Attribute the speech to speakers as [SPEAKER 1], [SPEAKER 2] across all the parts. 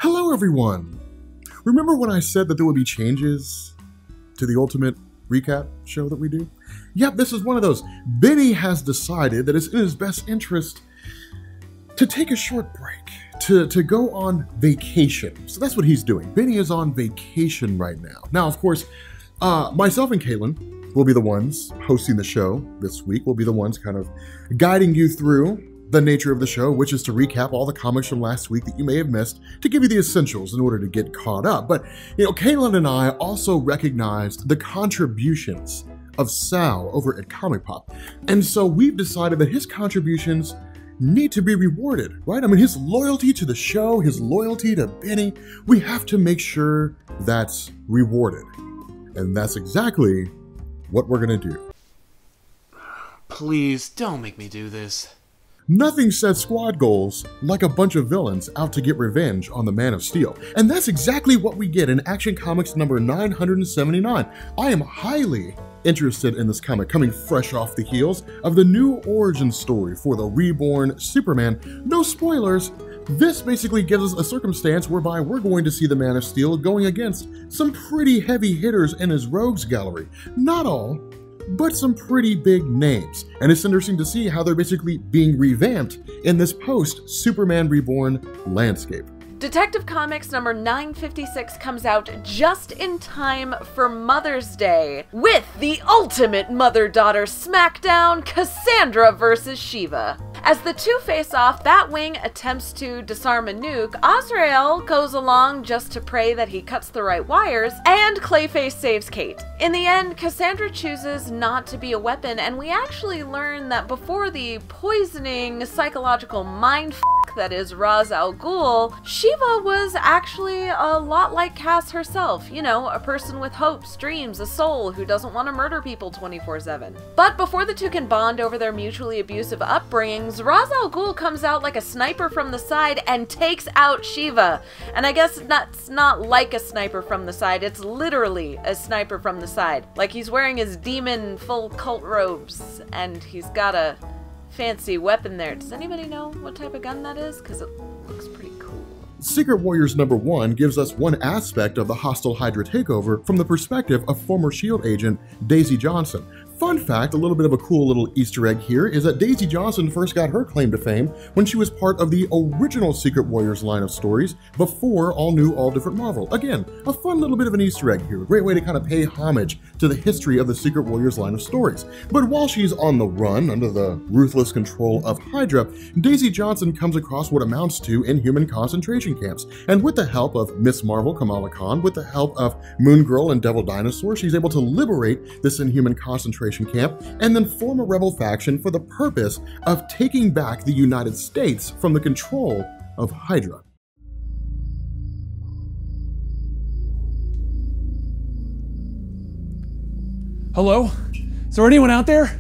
[SPEAKER 1] Hello everyone! Remember when I said that there would be changes to the Ultimate Recap show that we do? Yep, this is one of those. Benny has decided that it's in his best interest to take a short break, to go on vacation. So that's what he's doing. Benny is on vacation right now. Now, of course, myself and Caitlin will be the ones hosting the show this week. We'll be the ones kind of guiding you through the nature of the show, which is to recap all the comics from last week that you may have missed, to give you the essentials in order to get caught up. But, you know, Caitlin and I also recognized the contributions of Sal over at Comic Pop. And so we've decided that his contributions need to be rewarded, right? I mean, his loyalty to the show, his loyalty to Benny, we have to make sure that's rewarded. And that's exactly what we're gonna do.
[SPEAKER 2] Please, don't make me do this.
[SPEAKER 1] Nothing says squad goals like a bunch of villains out to get revenge on the Man of Steel. And that's exactly what we get in Action Comics number 979. I am highly interested in this comic, coming fresh off the heels of the new origin story for the reborn Superman. No spoilers, this basically gives us a circumstance whereby we're going to see the Man of Steel going against some pretty heavy hitters in his rogues gallery. Not all, but some pretty big names. And it's interesting to see how they're basically being revamped in this post-Superman Reborn landscape.
[SPEAKER 3] Detective Comics number 956 comes out just in time for Mother's Day with the ultimate mother-daughter smackdown, Cassandra versus Shiva. As the two face off, Batwing attempts to disarm a nuke, Azrael goes along just to pray that he cuts the right wires, and Clayface saves Kate. In the end, Cassandra chooses not to be a weapon, and we actually learn that before the poisoning psychological mindfuck that is Ra's al Ghul, Shiva was actually a lot like Cass herself. You know, a person with hopes, dreams, a soul who doesn't want to murder people 24/7. But before the two can bond over their mutually abusive upbringings, Ra's al Ghul comes out like a sniper from the side and takes out Shiva. And I guess that's not like a sniper from the side, it's literally a sniper from the side. Like he's wearing his demon full cult robes and he's got a fancy weapon there. Does anybody know what type of gun that is? Because it looks pretty cool.
[SPEAKER 1] Secret Warriors number 1 gives us one aspect of the hostile Hydra takeover from the perspective of former S.H.I.E.L.D. agent Daisy Johnson. Fun fact, a little bit of a cool little Easter egg here, is that Daisy Johnson first got her claim to fame when she was part of the original Secret Warriors line of stories before All New, All Different Marvel. Again, a fun little bit of an Easter egg here, a great way to kind of pay homage to the history of the Secret Warriors line of stories. But while she's on the run under the ruthless control of Hydra, Daisy Johnson comes across what amounts to inhuman concentration camps. And with the help of Miss Marvel, Kamala Khan, with the help of Moon Girl and Devil Dinosaur, she's able to liberate this inhuman concentration camp and then form a rebel faction for the purpose of taking back the United States from the control of Hydra.
[SPEAKER 4] Hello? Is there anyone out there?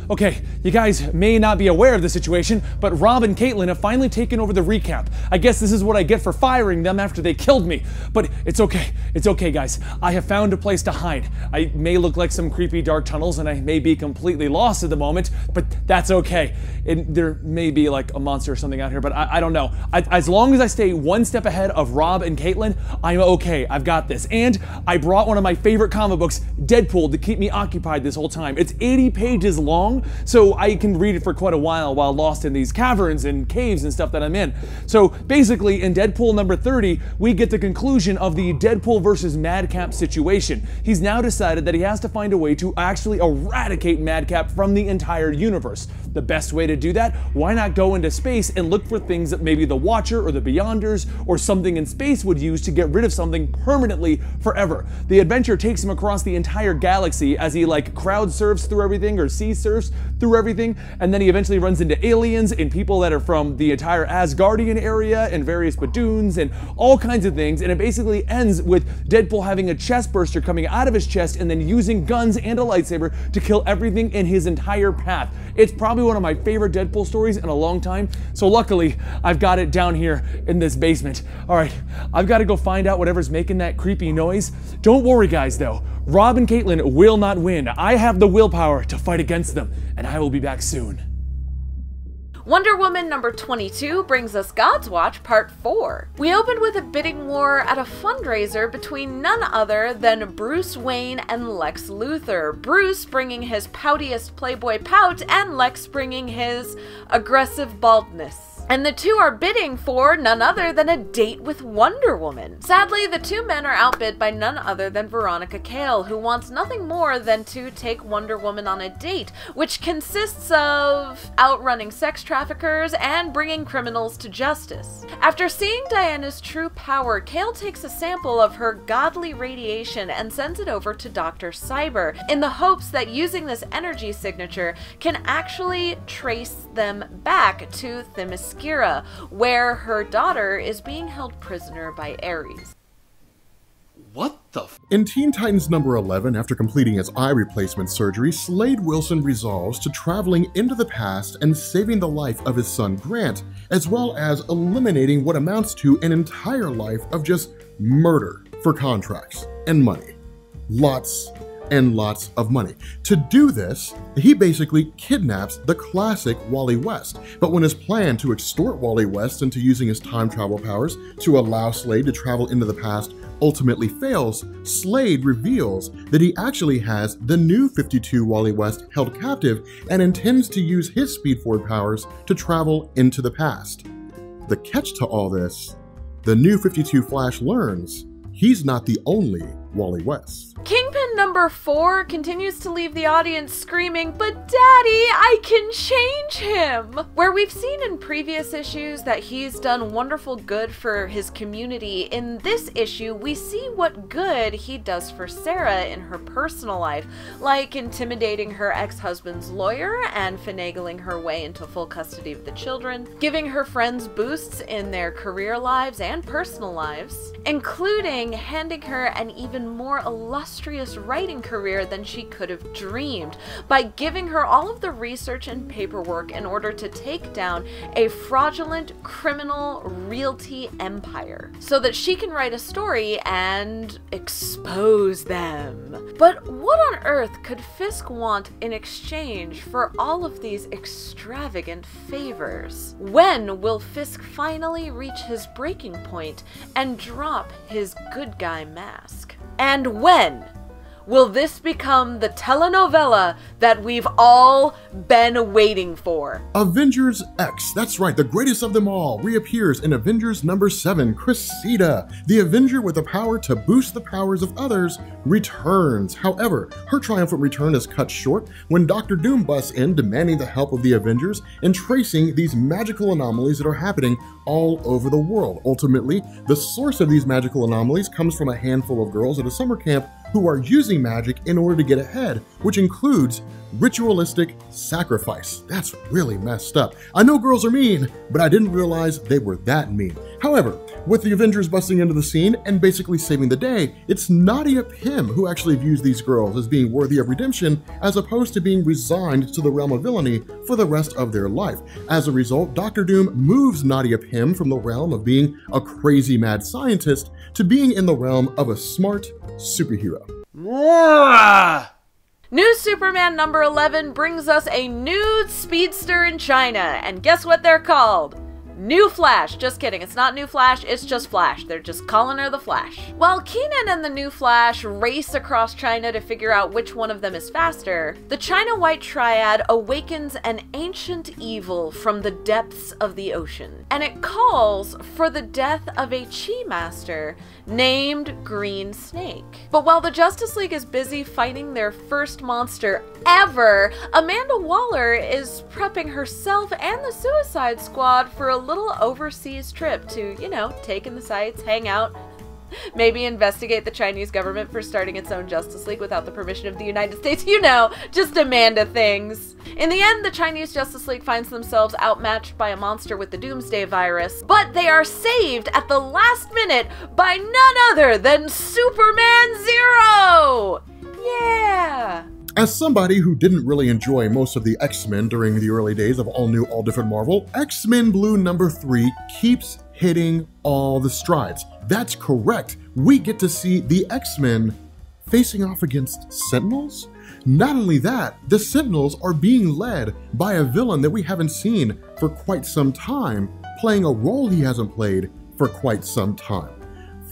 [SPEAKER 4] Okay, you guys may not be aware of the situation, but Rob and Caitlin have finally taken over the recap. I guess this is what I get for firing them after they killed me. But it's okay. It's okay, guys. I have found a place to hide. I may look like some creepy dark tunnels and I may be completely lost at the moment, but that's okay. There may be like a monster or something out here, but I don't know. As long as I stay one step ahead of Rob and Caitlin, I'm okay. I've got this. And I brought one of my favorite comic books, Deadpool, to keep me occupied this whole time. It's 80 pages long, so I can read it for quite a while lost in these caverns and caves and stuff that I'm in. So basically, in Deadpool number 30, we get the conclusion of the Deadpool versus Madcap situation. He's now decided that he has to find a way to actually eradicate Madcap from the entire universe. The best way to do that? Why not go into space and look for things that maybe the Watcher or the Beyonders or something in space would use to get rid of something permanently forever. The adventure takes him across the entire galaxy as he like crowd surfs through everything or sea surfs through everything, and then he eventually runs into aliens and people that are from the entire Asgardian area and various Badoons and all kinds of things, and it basically ends with Deadpool having a chest burster coming out of his chest and then using guns and a lightsaber to kill everything in his entire path. It's probably one of my favorite Deadpool stories in a long time, so luckily I've got it down here in this basement. Alright, I've got to go find out whatever's making that creepy noise. Don't worry guys though, Rob and Caitlin will not win. I have the willpower to fight against them, and I will be back soon.
[SPEAKER 3] Wonder Woman number 22 brings us God's Watch Part 4. We opened with a bidding war at a fundraiser between none other than Bruce Wayne and Lex Luthor. Bruce bringing his poutiest Playboy pout and Lex bringing his aggressive baldness. And the two are bidding for none other than a date with Wonder Woman. Sadly, the two men are outbid by none other than Veronica Cale, who wants nothing more than to take Wonder Woman on a date, which consists of outrunning sex traffickers and bringing criminals to justice. After seeing Diana's true power, Cale takes a sample of her godly radiation and sends it over to Dr. Cyber, in the hopes that using this energy signature can actually trace them back to Themyscira, where her daughter is being held prisoner by Ares.
[SPEAKER 2] What the f-
[SPEAKER 1] In Teen Titans number 11, after completing his eye replacement surgery, Slade Wilson resolves to traveling into the past and saving the life of his son Grant, as well as eliminating what amounts to an entire life of just murder for contracts and money. Lots and lots of money. To do this, he basically kidnaps the classic Wally West. But when his plan to extort Wally West into using his time travel powers to allow Slade to travel into the past ultimately fails, Slade reveals that he actually has the new 52 Wally West held captive and intends to use his Speed Forward powers to travel into the past. The catch to all this, the new 52 Flash learns he's not the only Wally West.
[SPEAKER 3] Kingpin number 4 continues to leave the audience screaming, "But Daddy, I can change him!" Where we've seen in previous issues that he's done wonderful good for his community, in this issue we see what good he does for Sarah in her personal life, like intimidating her ex-husband's lawyer and finagling her way into full custody of the children, giving her friends boosts in their career lives and personal lives, including handing her an even more illustrious writing career than she could have dreamed, by giving her all of the research and paperwork in order to take down a fraudulent criminal realty empire, so that she can write a story and expose them. But what on earth could Fisk want in exchange for all of these extravagant favors? When will Fisk finally reach his breaking point and drop his good guy mask? And when will this become the telenovela that we've all been waiting for?
[SPEAKER 1] Avengers X, that's right, the greatest of them all, reappears in Avengers number 7. Cressida, the Avenger with the power to boost the powers of others, returns. However, her triumphant return is cut short when Dr. Doom busts in, demanding the help of the Avengers in tracing these magical anomalies that are happening all over the world. Ultimately, the source of these magical anomalies comes from a handful of girls at a summer camp who are using magic in order to get ahead, which includes ritualistic sacrifice. That's really messed up. I know girls are mean, but I didn't realize they were that mean. However, with the Avengers busting into the scene and basically saving the day, it's Nadia Pym who actually views these girls as being worthy of redemption, as opposed to being resigned to the realm of villainy for the rest of their life. As a result, Dr. Doom moves Nadia Pym from the realm of being a crazy mad scientist to being in the realm of a smart superhero.
[SPEAKER 3] New Superman number 11 brings us a nude speedster in China, and guess what they're called? New Flash. Just kidding, it's not New Flash, it's just Flash. They're just calling her the Flash. While Keenan and the New Flash race across China to figure out which one of them is faster, the China White Triad awakens an ancient evil from the depths of the ocean, and it calls for the death of a Chi Master named Green Snake. But while the Justice League is busy fighting their first monster ever, Amanda Waller is prepping herself and the Suicide Squad for a little overseas trip to, you know, take in the sights, hang out, maybe investigate the Chinese government for starting its own Justice League without the permission of the United States. You know, just Amanda things. In the end, the Chinese Justice League finds themselves outmatched by a monster with the Doomsday virus, but they are saved at the last minute by none other than Superman Zero! Yeah!
[SPEAKER 1] As somebody who didn't really enjoy most of the X-Men during the early days of all new, all different Marvel, X-Men Blue number 3 keeps hitting all the strides. That's correct. We get to see the X-Men facing off against Sentinels, Not only that, the Sentinels are being led by a villain that we haven't seen for quite some time, playing a role he hasn't played for quite some time.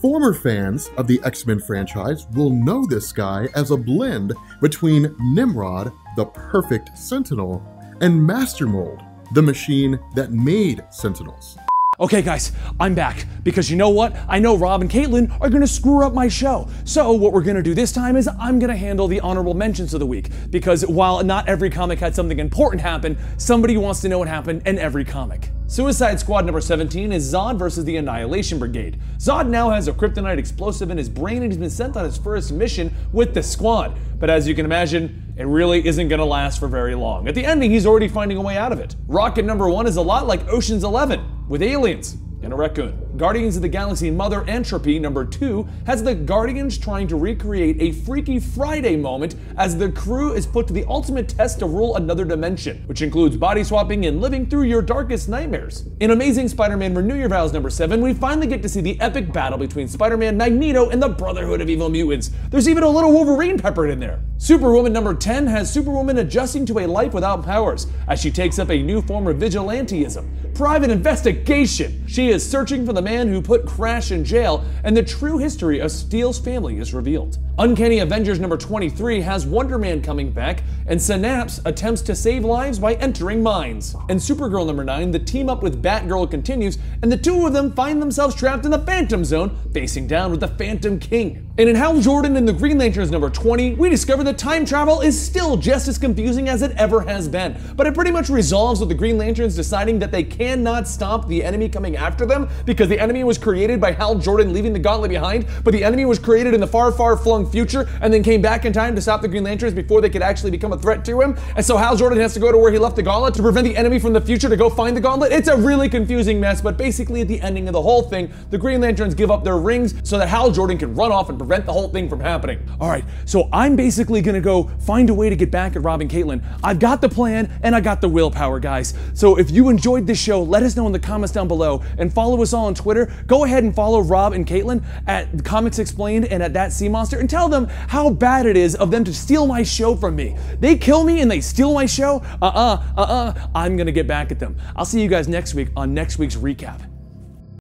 [SPEAKER 1] Former fans of the X-Men franchise will know this guy as a blend between Nimrod, the perfect Sentinel, and Master Mold, the machine that made Sentinels.
[SPEAKER 4] Okay guys, I'm back, because you know what? I know Rob and Caitlin are gonna screw up my show. So what we're gonna do this time is I'm gonna handle the honorable mentions of the week, because while not every comic had something important happen, somebody wants to know what happened in every comic. Suicide Squad number 17 is Zod versus the Annihilation Brigade. Zod now has a kryptonite explosive in his brain and he's been sent on his first mission with the squad. But as you can imagine, it really isn't gonna last for very long. At the ending, he's already finding a way out of it. Rocket number 1 is a lot like Ocean's 11, with aliens and a raccoon. Guardians of the Galaxy Mother Entropy number 2 has the Guardians trying to recreate a Freaky Friday moment as the crew is put to the ultimate test to rule another dimension, which includes body swapping and living through your darkest nightmares. In Amazing Spider-Man Renew Your Vows number 7, we finally get to see the epic battle between Spider-Man, Magneto, and the Brotherhood of Evil Mutants. There's even a little Wolverine peppered in there. Superwoman number 10 has Superwoman adjusting to a life without powers as she takes up a new form of vigilantism. Private investigation! She is searching for the man who put Crash in jail, and the true history of Steele's family is revealed. Uncanny Avengers number 23 has Wonder Man coming back, and Synapse attempts to save lives by entering mines. And Supergirl number 9, the team up with Batgirl continues, and the two of them find themselves trapped in the Phantom Zone, facing down with the Phantom King. And in Hal Jordan and the Green Lanterns number 20, we discover that time travel is still just as confusing as it ever has been, but it pretty much resolves with the Green Lanterns deciding that they cannot stop the enemy coming after them because the enemy was created by Hal Jordan leaving the gauntlet behind, but the enemy was created in the far, far flung future and then came back in time to stop the Green Lanterns before they could actually become a threat to him. And so Hal Jordan has to go to where he left the gauntlet to prevent the enemy from the future to go find the gauntlet. It's a really confusing mess, but basically at the ending of the whole thing, the Green Lanterns give up their rings so that Hal Jordan can run off and prevent the whole thing from happening. All right, so I'm basically gonna go find a way to get back at Rob and Caitlin. I've got the plan and I got the willpower, guys. So if you enjoyed this show, let us know in the comments down below and follow us all on Twitter. Go ahead and follow Rob and Caitlin at Comics Explained and at That Sea Monster and tell them how bad it is of them to steal my show from me. They kill me and they steal my show? I'm gonna get back at them. I'll see you guys next week on next week's recap.